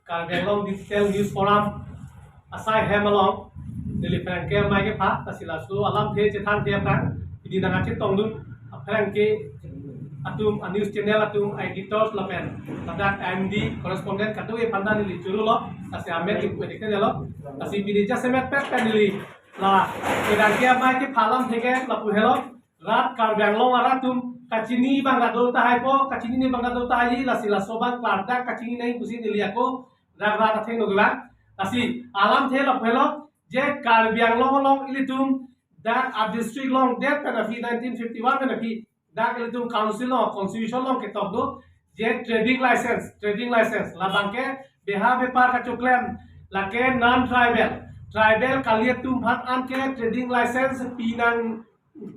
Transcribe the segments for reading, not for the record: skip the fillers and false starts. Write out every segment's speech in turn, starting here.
Karbenglong Digital News Forum asai hemalong nili franke mai ke pha tasila su alam the chethan the pran idi nanga che tonglun franke atum a news channel atum editors lapen tadak MD correspondent katu e panda nili churu lo tasi amet ipu edike lo tasi bidija semet pet pen nili la edanke mai ke phalam theke lapu helo rat Karbenglong aratum kacini bang gadol tahai po kacini ni bang gadol tahi la sila soban klarda kacini nai kusi nili ako ragra katheng nogla tasi alam the la phelo je Karbenglong long ilitum dak a district long det penafi 1951 penafi dak ilitum council long constitution long ketok do je trading license la bangke beha bepar ka choklem la ke non tribal kaliatum bhat an ke trading license pinang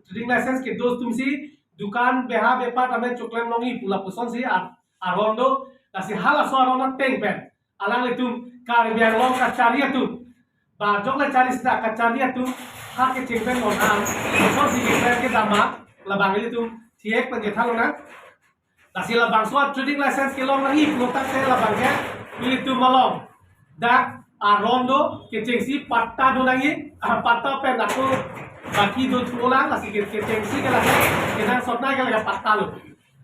trading license ke dos tumsi दुकान बेहा बेपार तमे चोकलेम लोंगी पुला पुसन सी आरोंडो तसी हाला सो आरोना पेंग पेन अलांग लेतुम Karbenglong kacaria tu ba jokle caris da kacaria tu ha ke cengpen monam so si ke dama la bangili tu thiek pen jetha lona tasi la bangso trading license ke long lagi putak se la bangke pilih tu malong da arondo ke cengsi patta do lagi patta pen aku baki do tulang tasi ke cengsi ke lagi ke dan sotna ke lagi patta lo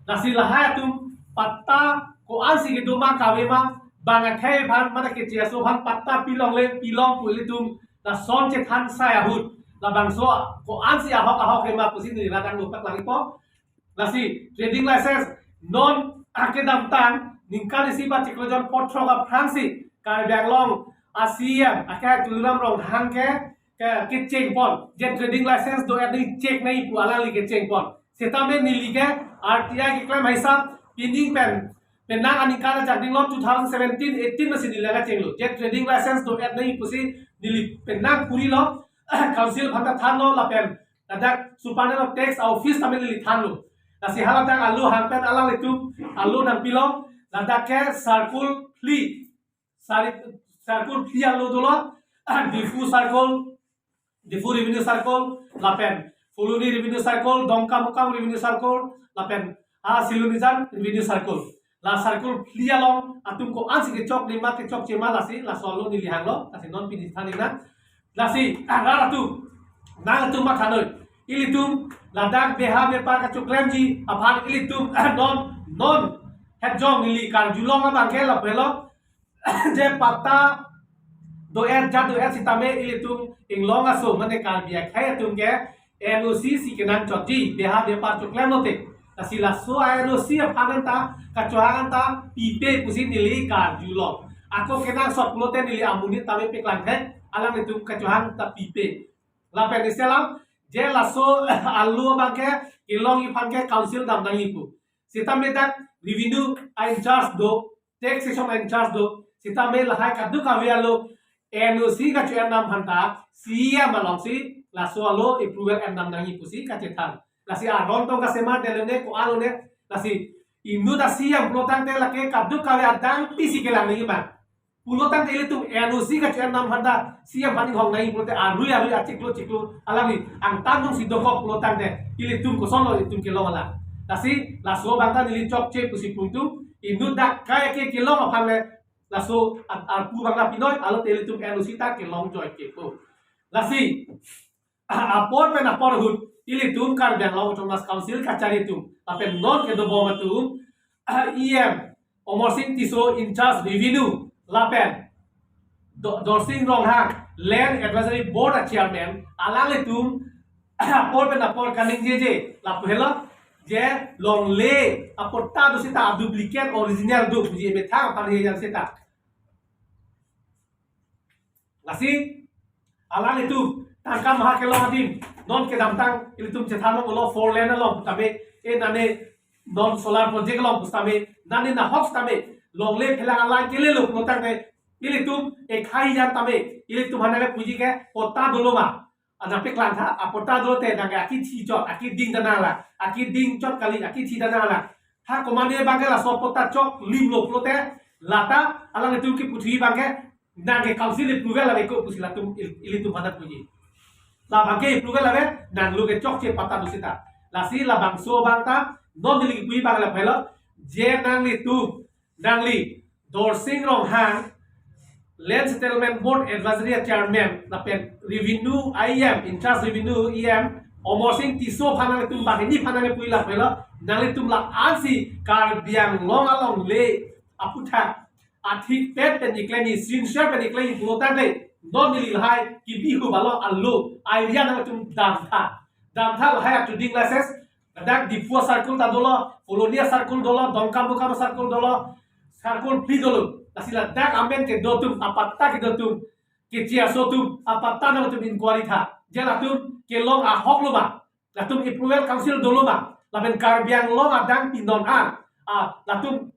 tasi la ha tu patta ko ansi ke duma kawema bangat hai bhan mana ke chia so bhan patta pilong pulitum la son che than sai ahut la bangso ko ansi ahok ke ma pusin ni radang lu pak lagi po la si trading license non akedam tan ningkali si ba tiklojon potro ga fransi Karbenglong ASEAN aka tulam rong hang ke cheng pon je trading license do ani check nai pu ala li ke cheng pon setame ni li ke RTI ke claim haisa pinning pen penang anikara jading lo 2017-18 masih dilaga cenglo jet trading license do et nai pusi dili penang puri lo council bhata than lo lapen dadak supane lo tax office tamen li than lo nasi halata alu hampen ala letu alu nang pilo dadak ke circle alu dolo difu revenue circle lapen fuluni revenue circle dongka mukam revenue circle lapen silunizan revenue circle la circle clear long atum ko ansi ke chok lima ke chok chema lasi la solo ni lihang lo kasi non pinis thani na lasi agara tu nang tu ma thanoi ilitum ladak beha me par ka choklem ji aphan ilitum non het jong ni kar julong ma bangke la pelo je patta do er sitame ilitum inglong aso mane kar biak hai tum ke NOC si kenan choti beha me par choklem lote sila so aero sia paganta kacuanganta pipe pusin nili karjulong ako kenang sot plote nili amuni tame peklang he alam itu kacuang ta pipe la peniselam je laso alu bangke ilong ipangke council dam dangi pu sitame dat revenue in charge do taxation in charge do sitame lahai kadu kawialo NOC kacuang nam hanta sia malongsi laso alo approval and dam dangi pusi kacetan lasi aron tong kasema delene ko alone lasi indu da siam plotang te lake kaddu kawe adang tisi kelang ni ba pulotang te itu NOC ka chen nam handa siam pani hong nai plote aru achiklo alami ang tanung sidoko plotang te ilitum ko sono itum ke longala lasi laso bangta nili chok che pusi puntu indu da kaya ke kilong apale laso arpu bangla pinoi alo te ilitum NOC ta ke long joy ke ko lasi apor pe na por hut ilitum Karbenglong Autonomous Council kacari tum tapi non ke do boma tum EM omorsing tiso in charge revenue lapen dorsing rong hang land advisory board chairman alang tum apor pe na por kaning je la phelo je long le aporta do sita duplicate original do je metha pani jan sita lasi alang tum tangka maha ke long adim non ke damtang ilitum cethano ulo 4 lane long tabe e nane non solar project long tabe nane na hox tabe long le phela ala ke le lok notang ne ilitum e khai jan tabe ilitum hanale puji ke pota doloma ana pe klan tha apota dolo te naga aki thi chot aki ding danala aki ding chot kali aki thi danala ha komande bangela so pota chok lim lo plote lata ala ne tu ki puthi bange nage council approval la ko pusila tum ilitum hadat puji la bangke pluga lave nan luge chok che pata dusita la si la bangso bangta non dili pui bang la phelo je nang li tu nang li dorsing rong hang Land Settlement Board Advisory Chairman na pen Revenue IM in charge Revenue EM Omorsing tiso phanang tum ba ni phanang puila pelo nang tum la ansi kar biang long along le aputha athik pet pen ikleni sincere pen ikleni pulotan le non nili hai ki bihu balo allo idea nang tum damtha la hai to ding license dak dipua circle ta dolo Polonia circle dolo dongkam bukam circle dolo circle pli dolo asila dak amen ke dotum apatta ke dotum ke chia sotum apatta na tum inquiry tha jela tum ke long a hok lo ba la tum approval council dolo ba la ben karbiang long adang pinon la tum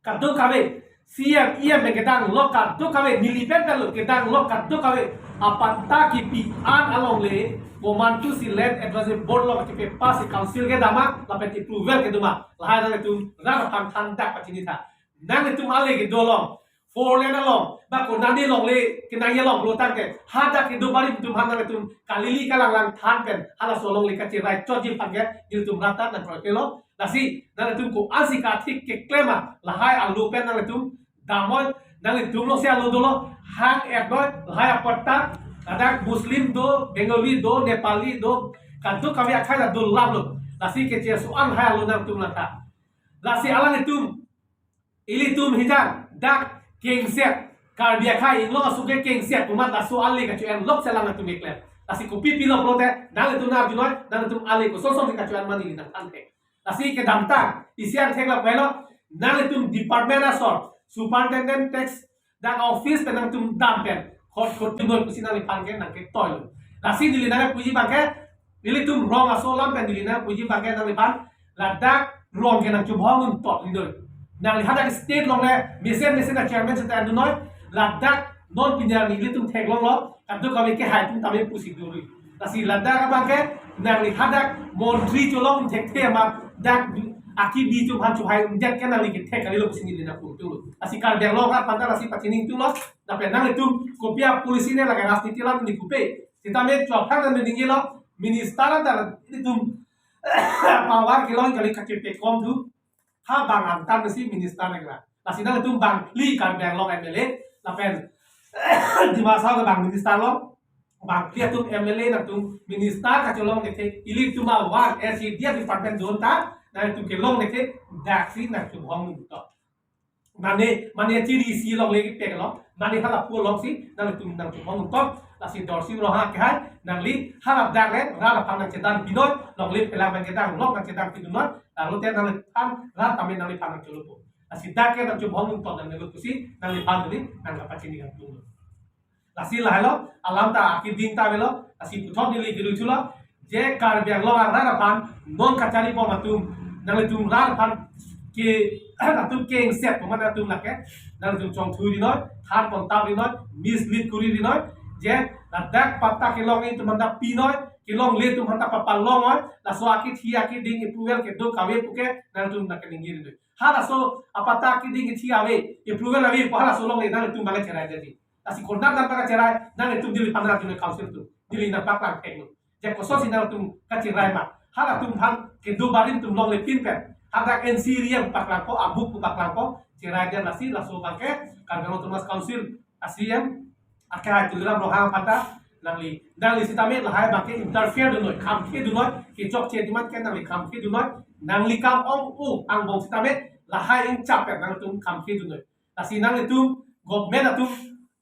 kaddo kave CM EM ke dang lo kaddo kave nilipen lo ke dang lo kaddo kave apatta ki pi an along le Momantu si land advisory board lo ke pass council ke dama la ben approval ke duma la ha na tum ra pang than dak pachini tha nang tum ale ke dolong four lane along ba ko nani long le ke nang ye long lo tan ke hada ke do bari tum hang tum kalili kalang lang than pen hala solong le ka che rai cho jim pan ke il tum rata na pro ke lo nasi nang tum ko asi ka thik ke klema la hai alu pen nang tum damoy nang tum lo se alu dolo hang ek boy la hai apatta ada muslim do bengali do nepali do kantu kami akhai la do lam lo nasi ke che soal hai alu nang tum la ta nasi alang tum ili tum hijang dak king set karbia khai inglo asuke king set tumat la so ali ka chuan lok selang tum ekle asi ko pipi lo prote nang tum na junoi nang tum ali ko so so ka chuan mani nang ante asi ke damta isian thekla pelo nang tum department asor superintendent tax dak office nang tum dampen khot tum kusina ni pange nang ke toil asi dili nang puji bangke ili tum rong aso lam pen dili nang puji bangke nang pan la dak rong ke nang chu bhong tot ni doi nang lihat dari state long le mesen na chairman sa anu noy ladak non pinyar ni litum thek long lo kaddo kami ke hai tum tabe pusi duri tasi ladak apa ke nang lihat dak montri cholong thek the ma dak aki bi tu han chu hai dak ke nang li ke thek kali lo pusi ni na pu tu asi kar deng lo ka panta asi pachining tu lo na pe nang litum kopia polisi ne la ka rastiti la ni kupe kita me chop thang na ni lo minister da litum pawar kilong kali ka ke pe kom tu ha bang antan si minister negara nasi nang tum bang li kan bang long MLA la pen di masa ke bang minister long bang dia tum MLA nang tum minister ka cholong ne the ili tum wa RC dia department zone ta nang tum ke long ne the daksi nang tum hong to mane TDC long le pe ke lo mane hala pu long si nang tum hong to la si dor si ro ha ke hai nang li hala dak le ra la pang nang chetan binoi long le pelang nang chetan long nang chetan pinunoi lalu dia nang pan ra tamen nang pan chulu po asi dake nang chu bhong to nang lu kusi nang pan ni nang pa chini kan tu lasi la halo alam ta aki ding ta velo asi puthon ni li giru chula je kar biang lo ra pan non kachari po matum nang tum ra pan ke tum keng set po man tum la ke nang tum chong thu di noi than pon ta di noi mislead kuri di noi je ladak patta ke long itu manda pi noi kilong le tum hanta papal long oi la so aki thi aki ding approval ke do kawe puke nang tum nak ning giri hala so apata ki ding thi awe approval awe pahala so long le nang tum bale cherai jadi asi kontak nang ka cherai nang tum dili 15 jun council tu dili na paklang tek je ko so si nang tum ka cherai ma hala tum phan ke do barin tum long le pin pe hada NC riam paklang ko abu ku paklang ko cherai dia nasi la so bangke kan tum council asiem akhirnya tu dalam rohang pata nangli sitame lahai bangke interfere dunoi kam ke dunoi ke chok che dimat ke nangli kam ke dunoi nangli kam ong ang bong sitame lahai ing chap nang tum kam ke dunoi nasi nangli tum government atum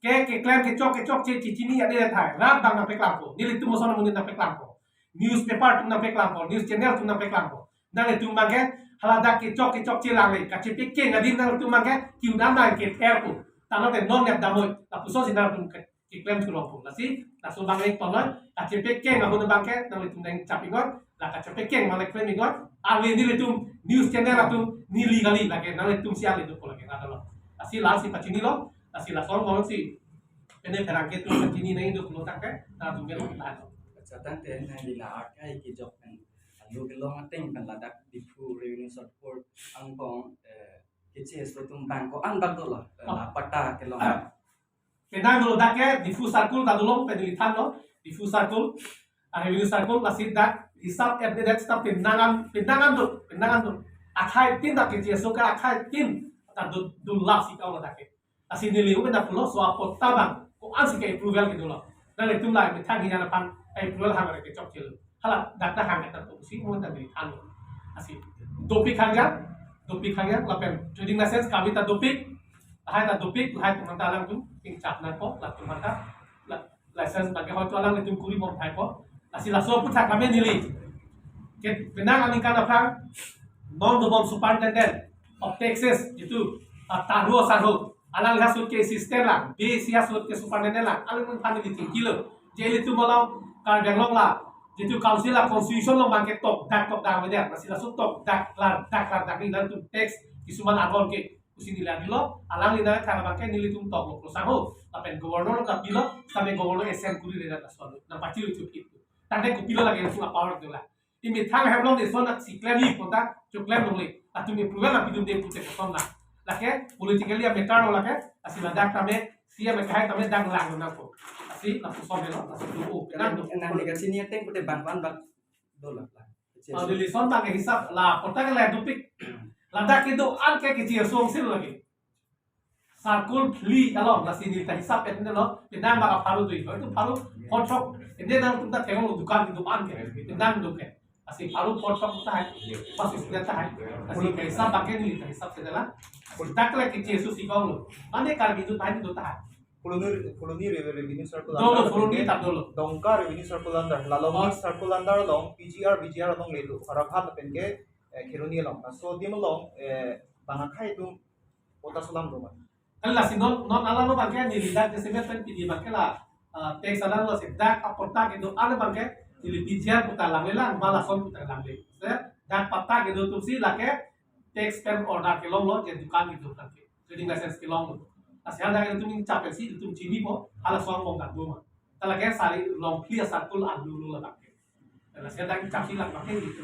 ke claim ke chok che chichini ade thai rat bang na peklang ko nili tum mosona munin na peklang ko newspaper tum na peklang ko news channel tum na peklang ko nangli tum bangke halada ke chok che langli ka che ke ngadin nang tum bangke kiu dan bang ke air ko tano te non nep damoy ta puso sinar tum ke klaim tu lopung nasi langsung bangke tonoi ka che ke ngabun bangke nang tum deng chapingon la ka che ke malek claimingon ali ni tum news channel atum ni legally la ke nang tum sial itu ko la ke ngada lo asi la si pachini lo asi la song ngol si ene perangke tu pachini nei do lo tak ke na tum ke lo la Catatan te na dila akai ki jok kan lu ke lo ngateng kan ladak di fu revenue support ang pong kece tum bang ko an bag do la pata ke lo kenang dulu daknya diffuse circle tak dulu penelitian lo diffuse circle revenue circle masih dak hisap update stop pindangan tuh akhai tin tak kecil suka akhai tin tak dulu lah sih kau daknya asin nili uben na pulo so apot tabang ko ansi ke approval ke dolo na le tum lai mitang hi jana pan approval hang ke chok chil hala dak hang ta to si mo ta ni than asin dopi khangya lapen trading license kami ta dopi hai ta dopi hai tum ta lang tum ting chap na ko la tum ta license bagi ho to lang le tum kuri bom thai ko asin la so puthak kami nili ke benang aning kana phang non the bomb superintendent of Texas itu taruh saruh alang hasut ke sistem lah B si hasut ke superintendent lah alang pun family kilo jadi itu malam kalau denglong lah itu council lah constitution lo bangke tok dak dia masih langsung tok dak ini dan tu teks kisuman argon ke usin nilai lo alang nilai karena bangke nilai tu tok lo saruh tapi governor ka pilo sampai governor SM kuri leda tasol nampak cilu itu tanda kupilo lagi langsung power tu lah ini thang heblong di zona siklemi kontak cuklem nungli atau ni program api dum de pute kom na lake politically ame karo lake asi badak tame sia me kai tame dak lang na ko asi la pusom no asi tu Nah, negasi ni teng pute ban bak dola lah. di lison tak hisap la kota ke la dupik ladak itu an ke kecil song sil lagi sarkul pli along la sini ta hisap et no pinang bak paru tu itu paru kontrok ini nang tunta tengok dukan itu an ke pinang duke así paru potong tahan pasti sudah tahan así kaisa pakai nih kaisa setelah taklah ke Jesus ikong lo ane kar itu tahan itu tahan Colony revenue circle dolo colony tak dolo dongka revenue circle under lalong circle under long BGR long lelu haraphat penke keroni long so dim long bangakai itu kota sulam rumah kan lah non alam lo pakai nih lihat kesempat pen pidi pakai lah teks alam lo sedak aporta gitu ada pakai ili pijar putar langlelang malah son putar langle dan patah gitu tuh sih lake text pen order ke long lo jadi dukan gitu kan trading license ke long lo asal ada itu mencap sih itu cibi po ala son mong kan dua kalau kayak sari long clear satu anu lo lah pakai dan asal ada cap sih lah pakai gitu